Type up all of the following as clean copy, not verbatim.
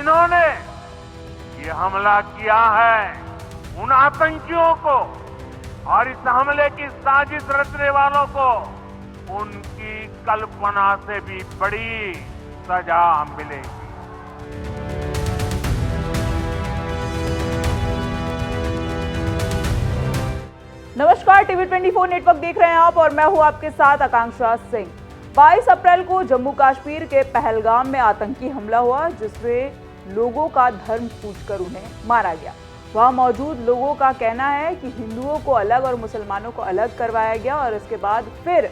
जिन्होंने ये हमला किया है, उन आतंकियों को और इस हमले की साजिश रचने वालों को उनकी कल्पना से भी बड़ी सजा मिलेगी। नमस्कार, टीवी 24 नेटवर्क देख रहे हैं आप और मैं हूं आपके साथ आकांक्षा सिंह। 22 अप्रैल को जम्मू कश्मीर के पहलगाम में आतंकी हमला हुआ, जिसमें लोगों का धर्म पूछकर उन्हें मारा गया। वहां मौजूद लोगों का कहना है कि हिंदुओं को अलग और मुसलमानों को अलग करवाया गया और इसके बाद फिर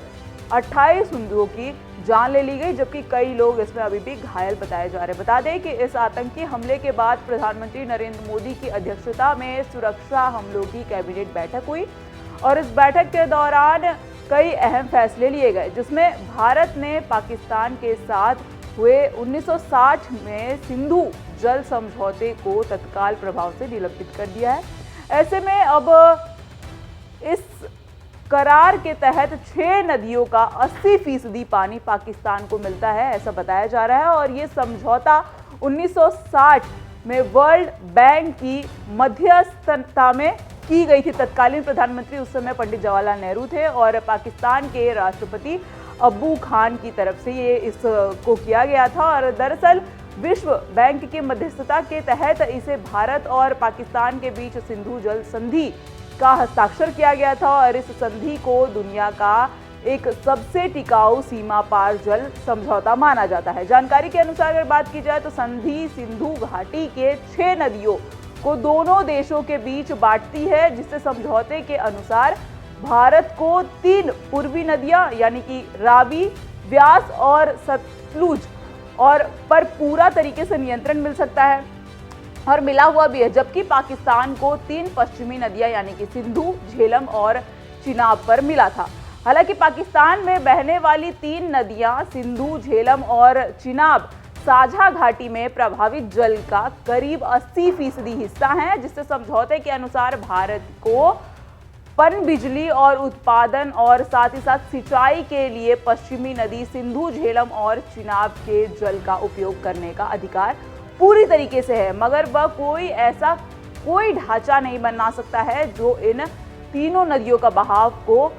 28 हिंदुओं की जान ले ली गई, जबकि कई लोग इसमें अभी भी घायल बताए जा रहे हैं। बता दें कि इस आतंकी हमले के बाद प्रधानमंत्री नरेंद्र मोदी की अध्यक्षता में सुरक्षा हमलों की कैबिनेट बैठक हुई और इस बैठक के दौरान कई अहम फैसले लिए गए, जिसमें भारत ने पाकिस्तान के साथ हुए 1960 में सिंधु जल समझौते को तत्काल प्रभाव से निलंबित कर दिया है। ऐसे में अब इस करार के तहत 6 नदियों का 80% पानी पाकिस्तान को मिलता है, ऐसा बताया जा रहा है। और ये समझौता 1960 में वर्ल्ड बैंक की मध्यस्थता में की गई थी। तत्कालीन प्रधानमंत्री उस समय पंडित जवाहरलाल नेहरू थे और पाकिस्तान के राष्ट्रपति अब्बू खान की तरफ से ये इसको किया गया था। और दरअसल विश्व बैंक की मध्यस्थता के तहत इसे भारत और पाकिस्तान के बीच सिंधु जल संधि का हस्ताक्षर किया गया था और इस संधि को दुनिया का एक सबसे टिकाऊ सीमा पार जल समझौता माना जाता है। जानकारी के अनुसार अगर बात की जाए तो संधि सिंधु घाटी के 6 नदियों को दोनों देशों के बीच बांटती है, जिससे समझौते के अनुसार भारत को 3 पूर्वी नदियां यानी कि रावी, व्यास और सतलुज और पर पूरा तरीके से नियंत्रण मिल सकता है और मिला हुआ भी है, जबकि पाकिस्तान को 3 पश्चिमी नदियां यानी कि सिंधु, झेलम और चिनाब पर मिला था। हालांकि पाकिस्तान में बहने वाली 3 नदियां सिंधु, झेलम और चिनाब साझा घाटी में प्रभावित जल का करीब 80% हिस्सा है, जिससे समझौते के अनुसार भारत को पनबिजली और उत्पादन और साथ ही साथ सिंचाई के लिए पश्चिमी नदी सिंधु, झेलम और चिनाब के जल का उपयोग करने का अधिकार पूरी तरीके से है। मगर वह कोई ढांचा नहीं बना सकता है जो इन तीनों नदियों का बहाव को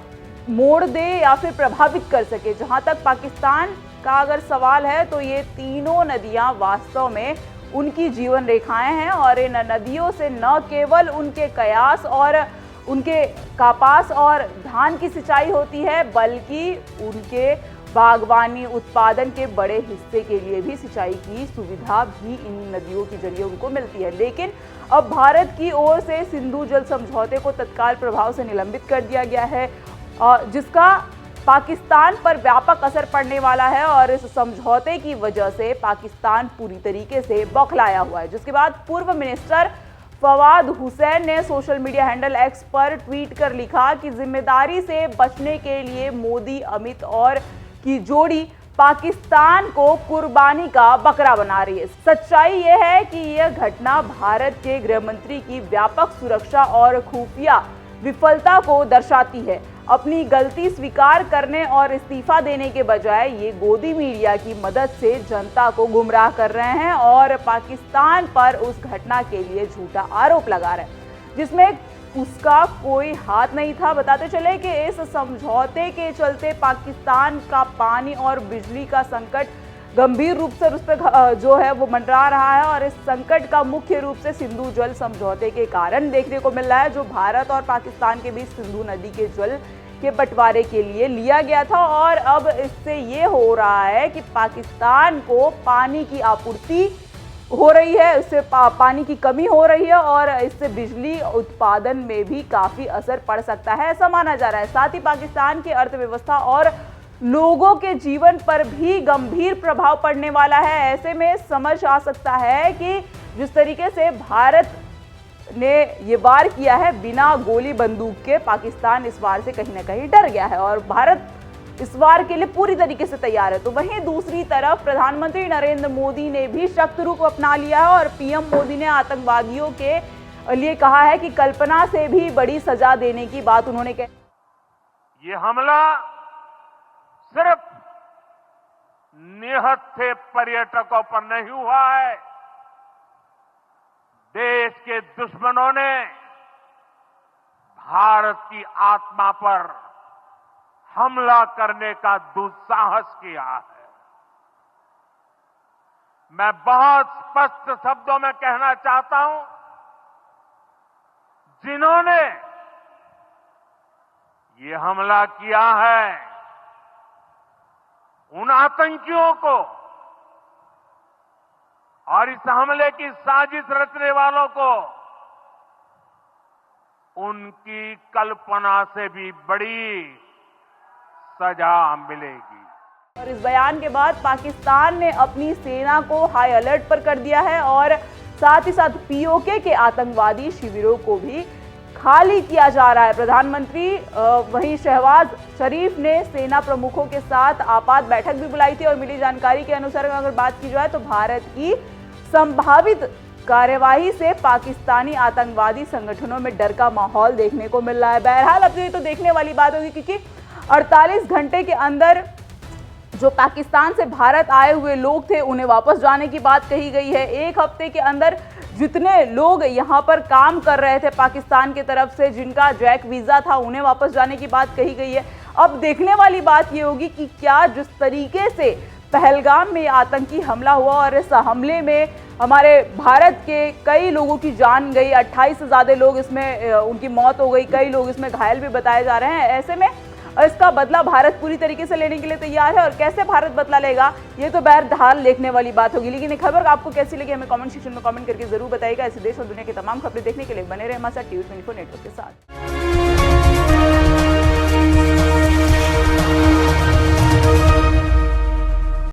मोड़ दे या फिर प्रभावित कर सके। जहां तक पाकिस्तान का अगर सवाल है तो ये तीनों नदियां वास्तव में उनकी जीवन रेखाएं हैं और इन नदियों से न केवल उनके कयास और उनके कपास और धान की सिंचाई होती है, बल्कि उनके बागवानी उत्पादन के बड़े हिस्से के लिए भी सिंचाई की सुविधा भी इन नदियों के जरिए उनको मिलती है। लेकिन अब भारत की ओर से सिंधु जल समझौते को तत्काल प्रभाव से निलंबित कर दिया गया है, जिसका पाकिस्तान पर व्यापक असर पड़ने वाला है और इस समझौते की वजह से पाकिस्तान पूरी तरीके से बौखलाया हुआ है। जिसके बाद पूर्व मिनिस्टर फवाद हुसैन ने सोशल मीडिया हैंडल एक्स पर ट्वीट कर लिखा कि जिम्मेदारी से बचने के लिए मोदी अमित और की जोड़ी पाकिस्तान को कुर्बानी का बकरा बना रही है। सच्चाई यह है कि यह घटना भारत के गृह मंत्री की व्यापक सुरक्षा और खुफिया विफलता को दर्शाती है। अपनी गलती स्वीकार करने और इस्तीफा देने के बजाय ये गोदी मीडिया की मदद से जनता को गुमराह कर रहे हैं और पाकिस्तान पर उस घटना के लिए झूठा आरोप लगा रहे हैं जिसमें उसका कोई हाथ नहीं था। बताते चले कि इस समझौते के चलते पाकिस्तान का पानी और बिजली का संकट गंभीर रूप से उस पर जो है वो मंडरा रहा है और इस संकट का मुख्य रूप से सिंधु जल समझौते के कारण देखने को मिल रहा है, जो भारत और पाकिस्तान के बीच सिंधु नदी के जल के बंटवारे के लिए लिया गया था। और अब इससे ये हो रहा है कि पाकिस्तान को पानी की आपूर्ति हो रही है, इससे पानी की कमी हो रही है और इससे बिजली उत्पादन में भी काफी असर पड़ सकता है, ऐसा माना जा रहा है। साथ ही पाकिस्तान की अर्थव्यवस्था और लोगों के जीवन पर भी गंभीर प्रभाव पड़ने वाला है। ऐसे में समझ आ सकता है कि जिस तरीके से भारत ने ये वार किया है बिना गोली बंदूक के, पाकिस्तान इस वार से कहीं ना कहीं डर गया है और भारत इस वार के लिए पूरी तरीके से तैयार है। तो वहीं दूसरी तरफ प्रधानमंत्री नरेंद्र मोदी ने भी सख्त रुख अपना लिया है और पीएम मोदी ने आतंकवादियों के लिए कहा है कि कल्पना से भी बड़ी सजा देने की बात उन्होंने कही। ये हमला सिर्फ निहत्थे पर्यटकों पर नहीं हुआ है, के दुश्मनों ने भारत की आत्मा पर हमला करने का दुस्साहस किया है। मैं बहुत स्पष्ट शब्दों में कहना चाहता हूं, जिन्होंने ये हमला किया है, उन आतंकियों को और इस हमले की साजिश रचने वालों को उनकी कल्पना से भी बड़ी सजा मिलेगी। और इस बयान के बाद पाकिस्तान ने अपनी सेना को हाई अलर्ट पर कर दिया है और साथ ही साथ पीओके के आतंकवादी शिविरों को भी खाली किया जा रहा है। प्रधानमंत्री वहीं शहबाज शरीफ ने सेना प्रमुखों के साथ आपात बैठक भी बुलाई थी और मिली जानकारी के अनुसार अगर बात की जाए तो भारत की संभावित कार्यवाही से पाकिस्तानी आतंकवादी संगठनों में डर का माहौल देखने को मिल रहा है। बहरहाल अब ये तो देखने वाली बात होगी, क्योंकि 48 घंटे के अंदर जो पाकिस्तान से भारत आए हुए लोग थे उन्हें वापस जाने की बात कही गई है। एक हफ्ते के अंदर जितने लोग यहाँ पर काम कर रहे थे पाकिस्तान की तरफ से, जिनका जैक वीजा था, उन्हें वापस जाने की बात कही गई है। अब देखने वाली बात ये होगी कि क्या जिस तरीके से पहलगाम में आतंकी हमला हुआ और इस हमले में हमारे भारत के कई लोगों की जान गई, 28 से ज़्यादा लोग इसमें उनकी मौत हो गई, कई लोग इसमें घायल भी बताए जा रहे हैं। ऐसे में इसका बदला भारत पूरी तरीके से लेने के लिए तैयार है और कैसे भारत बदला लेगा ये तो बहरहाल देखने वाली बात होगी। लेकिन ये खबर आपको कैसी लगी हमें कमेंट सेक्शन में कमेंट करके जरूर बताइएगा। ऐसे देश और दुनिया की तमाम खबरें देखने के लिए बने रहे हमारे साथ TV24 नेटवर्क के साथ।